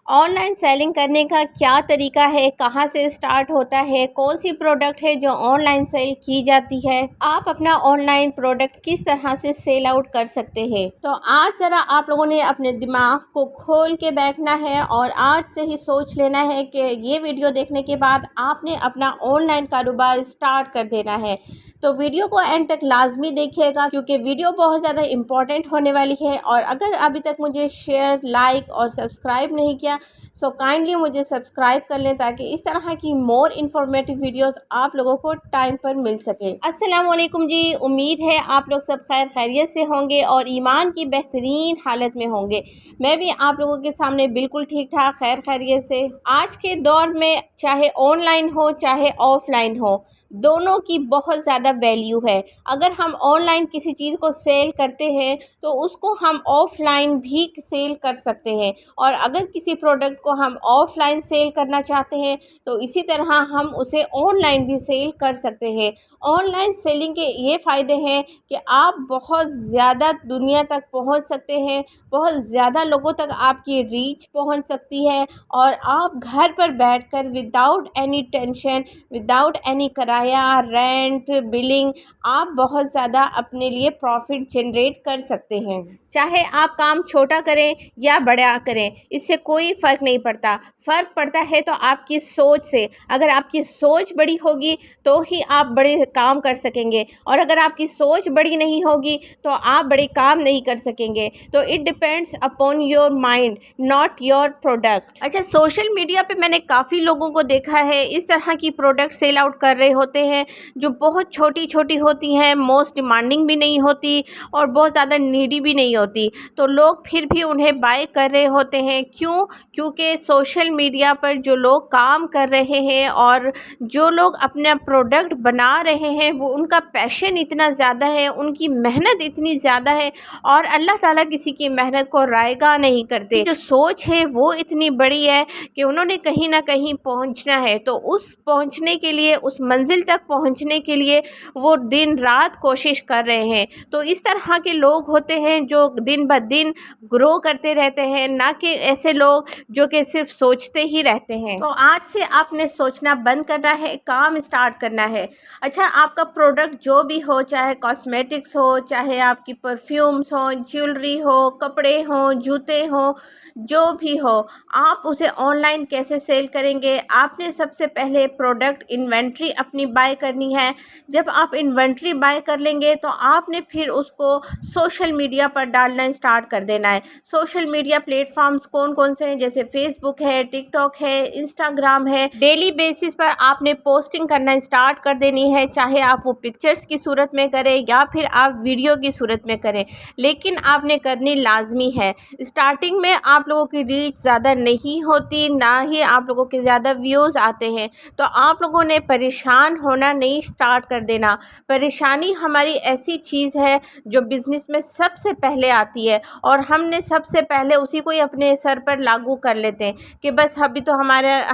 Online selling करने का क्या तरीका है, कहाँ से स्टार्ट होता है, कौन सी प्रोडक्ट है जो ऑनलाइन सेल की जाती है, आप अपना ऑनलाइन प्रोडक्ट किस तरह से सेल आउट कर सकते हैं। तो आज ज़रा आप लोगों ने अपने दिमाग को खोल के बैठना है और आज से ही सोच लेना है कि ये वीडियो देखने के बाद आपने अपना ऑनलाइन कारोबार स्टार्ट कर देना है। तो वीडियो को एंड तक लाजमी देखिएगा क्योंकि वीडियो बहुत ज़्यादा इम्पॉर्टेंट होने वाली है। और अगर अभी तक मुझे शेयर, लाइक और सब्सक्राइब नहीं किया सो काइंडली मुझे सब्सक्राइब कर लें ताकि इस तरह की मोर इन्फॉर्मेटिव वीडियोस आप लोगों को टाइम पर मिल सके। अस्सलाम वालेकुम जी, उम्मीद है आप लोग सब खैर खैरियत से होंगे और ईमान की बेहतरीन हालत में होंगे। मैं भी आप लोगों के सामने बिल्कुल ठीक ठाक खैर खैरियत से। आज के दौर में चाहे ऑनलाइन हो चाहे ऑफलाइन हो, दोनों की बहुत ज़्यादा वैल्यू है। अगर हम ऑनलाइन किसी चीज़ को सेल करते हैं तो उसको हम ऑफ़लाइन भी सेल कर सकते हैं, और अगर किसी प्रोडक्ट को हम ऑफ़लाइन सेल करना चाहते हैं तो इसी तरह हम उसे ऑनलाइन भी सेल कर सकते हैं। ऑनलाइन सेलिंग के ये फ़ायदे हैं कि आप बहुत ज़्यादा दुनिया तक पहुंच सकते हैं, बहुत ज़्यादा लोगों तक आपकी रीच पहुंच सकती है और आप घर पर बैठकर without any tension, without any किराया, रेंट, बिलिंग, आप बहुत ज़्यादा अपने लिए प्रॉफिट जनरेट कर सकते हैं। चाहे आप काम छोटा करें या बड़ा करें, इससे कोई फ़र्क नहीं पड़ता। फ़र्क पड़ता है तो आपकी सोच से। अगर आपकी सोच बड़ी होगी तो ही आप बड़े काम कर सकेंगे, और अगर आपकी सोच बड़ी नहीं होगी तो आप बड़े काम नहीं कर सकेंगे। तो it depends upon your mind, not your product. अच्छा, सोशल मीडिया पे मैंने काफ़ी लोगों को देखा है इस तरह की प्रोडक्ट सेल आउट कर रहे होते हैं जो बहुत छोटी छोटी होती हैं, मोस्ट डिमांडिंग भी नहीं होती और बहुत ज़्यादा नीडी भी नहीं होती, तो लोग फिर भी उन्हें बाय कर रहे होते हैं। क्यों? क्योंकि सोशल मीडिया पर जो लोग काम कर रहे हैं और जो लोग अपना प्रोडक्ट बना रहे हैं वो उनका पैशन इतना ज़्यादा है, उनकी मेहनत इतनी ज़्यादा है, और अल्लाह ताला किसी की मेहनत को रायगा नहीं करते। जो सोच है वो इतनी बड़ी है कि उन्होंने कहीं ना कहीं पहुंचना है, तो उस पहुंचने के लिए, उस मंजिल तक पहुंचने के लिए वो दिन रात कोशिश कर रहे हैं। तो इस तरह के लोग होते हैं जो दिन ब दिन ग्रो करते रहते हैं, ना कि ऐसे लोग जो कि सिर्फ सोचते ही रहते हैं। तो आज से आपने सोचना बंद करना है, काम स्टार्ट करना है। अच्छा, आपका प्रोडक्ट जो भी हो, चाहे कॉस्मेटिक्स हो, चाहे आपकी परफ्यूम्स हो, ज्वेलरी हो, कपड़े हो, जूते हो, जो भी हो, आप उसे ऑनलाइन कैसे सेल करेंगे। आपने सबसे पहले प्रोडक्ट इन्वेंट्री अपनी बाय करनी है। जब आप इन्वेंट्री बाय कर लेंगे तो आपने फिर उसको सोशल मीडिया पर डालना स्टार्ट कर देना है। सोशल मीडिया प्लेटफॉर्म्स कौन कौन से हैं, जैसे फेसबुक है, टिकटॉक है, इंस्टाग्राम है। डेली बेसिस पर आपने पोस्टिंग करना स्टार्ट कर देनी है, चाहे आप वो पिक्चर्स की सूरत में करें या फिर आप वीडियो की सूरत में करें, लेकिन आपने करनी लाजमी है। स्टार्टिंग में आप लोगों की रीच ज़्यादा नहीं होती, ना ही आप लोगों के ज़्यादा व्यूज़ आते हैं, तो आप लोगों ने परेशान होना नहीं स्टार्ट कर देना। परेशानी हमारी ऐसी चीज़ है जो बिज़नेस में सबसे पहले आती है, और हमने सबसे पहले उसी को ही अपने सर पर लागू कर लेते हैं कि बस अभी तो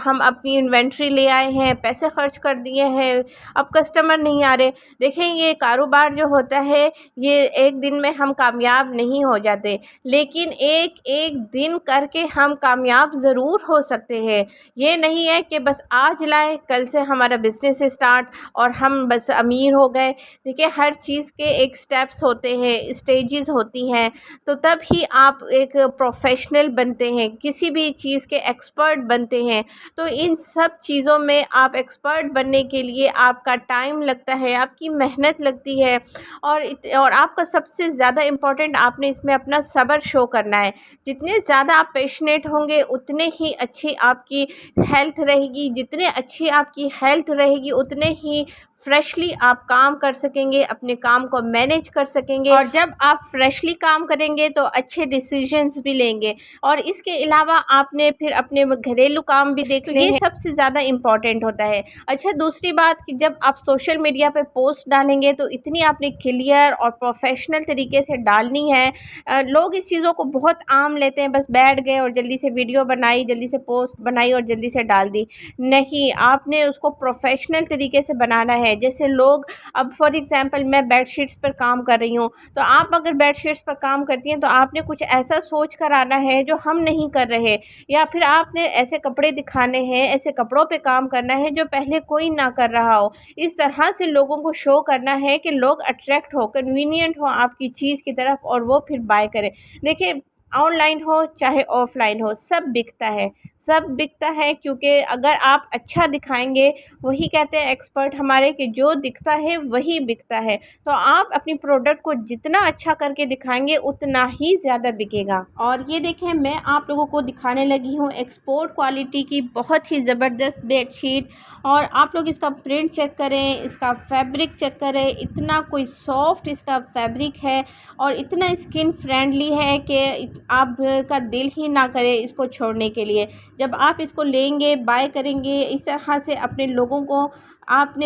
हम अपनी इन्वेंट्री ले आए हैं, पैसे खर्च कर दिए हैं, अब कस्टमर नहीं आ रहे। देखें, ये कारोबार जो होता है ये एक दिन में हम कामयाब नहीं हो जाते, लेकिन एक एक दिन करके हम कामयाब ज़रूर हो सकते हैं। ये नहीं है कि बस आज लाए कल से हमारा बिज़नेस स्टार्ट और हम बस अमीर हो गए। देखिए, हर चीज़ के एक स्टेप्स होते हैं, स्टेजेस होती हैं, तो तब ही आप एक प्रोफेशनल बनते हैं, किसी भी चीज़ के एक्सपर्ट बनते हैं। तो इन सब चीज़ों में आप एक्सपर्ट बनने के लिए आपका टाइम लगता है, आपकी मेहनत लगती है, और आपका सबसे ज़्यादा इम्पोर्टेंट आपने इसमें अपना सब्र शो करना है। जितने ज़्यादा आप पैशनेट होंगे उतने ही अच्छी आपकी हेल्थ रहेगी, जितने अच्छी आपकी हेल्थ रहेगी उतने ही फ्रेशली आप काम कर सकेंगे, अपने काम को मैनेज कर सकेंगे, और जब आप फ्रेशली काम करेंगे तो अच्छे डिसीजंस भी लेंगे। और इसके अलावा आपने फिर अपने घरेलू काम भी देख लें, ये सबसे ज़्यादा इम्पॉर्टेंट होता है। अच्छा, दूसरी बात कि जब आप सोशल मीडिया पे पोस्ट डालेंगे तो इतनी आपने क्लियर और प्रोफेशनल तरीके से डालनी है। लोग इस चीज़ों को बहुत आम लेते हैं, बस बैठ गए और जल्दी से वीडियो बनाई, जल्दी से पोस्ट बनाई और जल्दी से डाल दी। नहीं, आपने उसको प्रोफेशनल तरीके से बनाना है। हैं। जैसे लोग अब फॉर एग्ज़ाम्पल मैं बेडशीट्स पर काम कर रही हूँ, तो आप अगर बेडशीट्स पर काम करती हैं तो आपने कुछ ऐसा सोच कर आना है जो हम नहीं कर रहे, या फिर आपने ऐसे कपड़े दिखाने हैं, ऐसे कपड़ों पे काम करना है जो पहले कोई ना कर रहा हो। इस तरह से लोगों को शो करना है कि लोग अट्रैक्ट हो, कन्वीनियंट हो आपकी चीज़ की तरफ और वो फिर बाय करें। देखिए, ऑनलाइन हो चाहे ऑफ़लाइन हो, सब बिकता है, सब बिकता है, क्योंकि अगर आप अच्छा दिखाएँगे, वही कहते हैं एक्सपर्ट हमारे कि जो दिखता है वही बिकता है। तो आप अपनी प्रोडक्ट को जितना अच्छा करके दिखाएँगे उतना ही ज़्यादा बिकेगा। और ये देखें, मैं आप लोगों को दिखाने लगी हूँ एक्सपोर्ट क्वालिटी की बहुत ही ज़बरदस्त बेडशीट। और आप लोग इसका प्रिंट चेक करें, इसका फैब्रिक चेक करें, इतना कोई सॉफ्ट इसका फैब्रिक है और इतना स्किन फ्रेंडली है कि आपका दिल ही ना करे इसको छोड़ने के लिए। जब आप इसको लेंगे, बाय करेंगे, इस तरह से आपने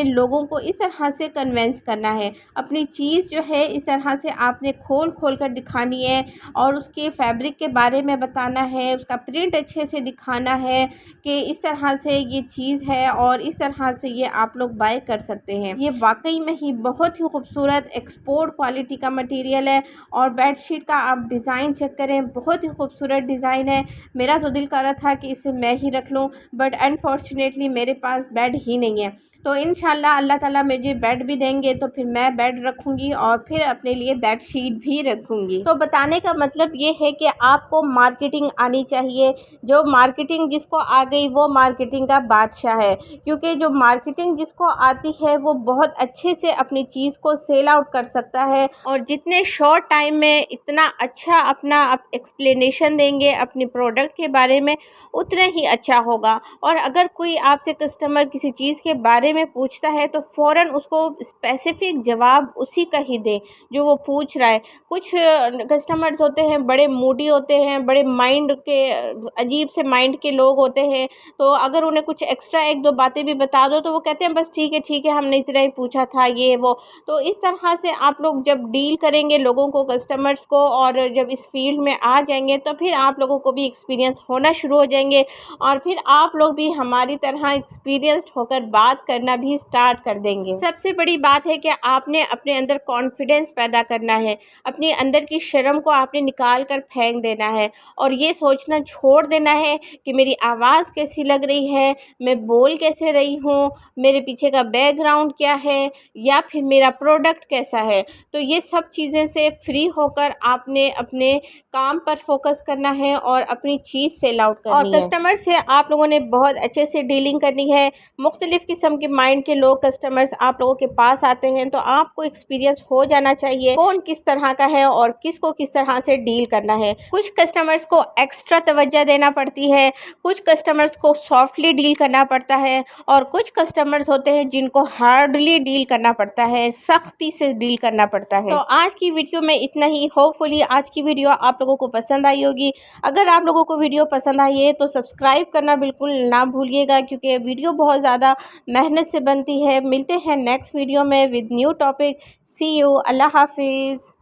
लोगों को इस तरह से कन्विंस करना है। अपनी चीज़ जो है इस तरह से आपने खोल खोल कर दिखानी है और उसके फैब्रिक के बारे में बताना है, उसका प्रिंट अच्छे से दिखाना है कि इस तरह से ये चीज़ है और इस तरह से ये आप लोग बाय कर सकते हैं। ये वाकई में ही बहुत ही खूबसूरत एक्सपोर्ट क्वालिटी का मटेरियल है। और बेडशीट का आप डिज़ाइन चेक करें, बहुत ही खूबसूरत डिज़ाइन है। मेरा तो दिल कर रहा था कि इसे मैं ही रख लूँ, बट अनफॉर्चुनेटली मेरे पास बेड ही नहीं है। तो इंशाल्लाह अल्लाह ताला मुझे बेड भी देंगे तो फिर मैं बेड रखूँगी और फिर अपने लिए बेडशीट भी रखूँगी। तो बताने का मतलब ये है कि आपको मार्केटिंग आनी चाहिए। जो मार्केटिंग जिसको आ गई वो मार्केटिंग का बादशाह है, क्योंकि जो मार्केटिंग जिसको आती है वो बहुत अच्छे से अपनी चीज़ को सेल आउट कर सकता है। और जितने शॉर्ट टाइम में इतना अच्छा अपना आप एक्सप्लेनेशन देंगे अपनी प्रोडक्ट के बारे में, उतना ही अच्छा होगा। और अगर कोई आपसे कस्टमर किसी चीज़ के बारे में पूछता है तो फ़ौरन उसको स्पेसिफ़िक जवाब उसी का ही दें जो वो पूछ रहा है। कुछ कस्टमर्स होते हैं बड़े मूडी होते हैं, बड़े माइंड के अजीब से माइंड के लोग होते हैं, तो अगर उन्हें कुछ एक्स्ट्रा 1-2 बातें भी बता दो तो वो कहते हैं बस ठीक है हमने इतना ही पूछा था ये वो। तो इस तरह से आप लोग जब डील करेंगे लोगों को, कस्टमर्स को, और जब इस फील्ड में आ जाएंगे तो फिर आप लोगों को भी एक्सपीरियंस होना शुरू हो जाएंगे और फिर आप लोग भी हमारी तरह एक्सपीरियंस्ड होकर बात करना भी स्टार्ट कर देंगे। सबसे बड़ी बात है कि आपने अपने अंदर कॉन्फिडेंस पैदा करना है, अपने अंदर की शर्म को आपने निकाल कर फेंक देना है और ये सोचना छोड़ देना है कि मेरी आवाज़ कैसी लग रही है, मैं बोल कैसे रही हूँ, मेरे पीछे का बैकग्राउंड क्या है, या फिर मेरा प्रोडक्ट कैसा है। तो ये सब चीज़ें से फ्री होकर आपने अपने काम पर फोकस करना है और अपनी चीज़ सेल आउट करनी है। और कस्टमर से आप लोगों ने बहुत अच्छे से डीलिंग करनी है। मुख्तलिफ़ किस्म के माइंड के लोग कस्टमर्स आप लोगों के पास आते हैं, तो आपको एक्सपीरियंस हो जाना चाहिए कौन किस तरह का है और किसको किस तरह से डील करना है। कुछ कस्टमर्स को एक्स्ट्रा तवज्जो देना पड़ती है, कुछ कस्टमर्स को सॉफ्टली डील करना पड़ता है और कुछ कस्टमर्स होते हैं जिनको हार्डली डील करना पड़ता है, सख्ती से डील करना पड़ता है। तो आज की वीडियो में इतना ही। होपफुली आज की वीडियो आप लोगों को पसंद आई होगी। अगर आप लोगों को वीडियो पसंद आई है तो सब्सक्राइब करना बिल्कुल ना भूलिएगा, क्योंकि वीडियो बहुत ज़्यादा मेहनत से बनती है। मिलते हैं नेक्स्ट वीडियो में with new topic. See you. अल्लाह हाफिज़।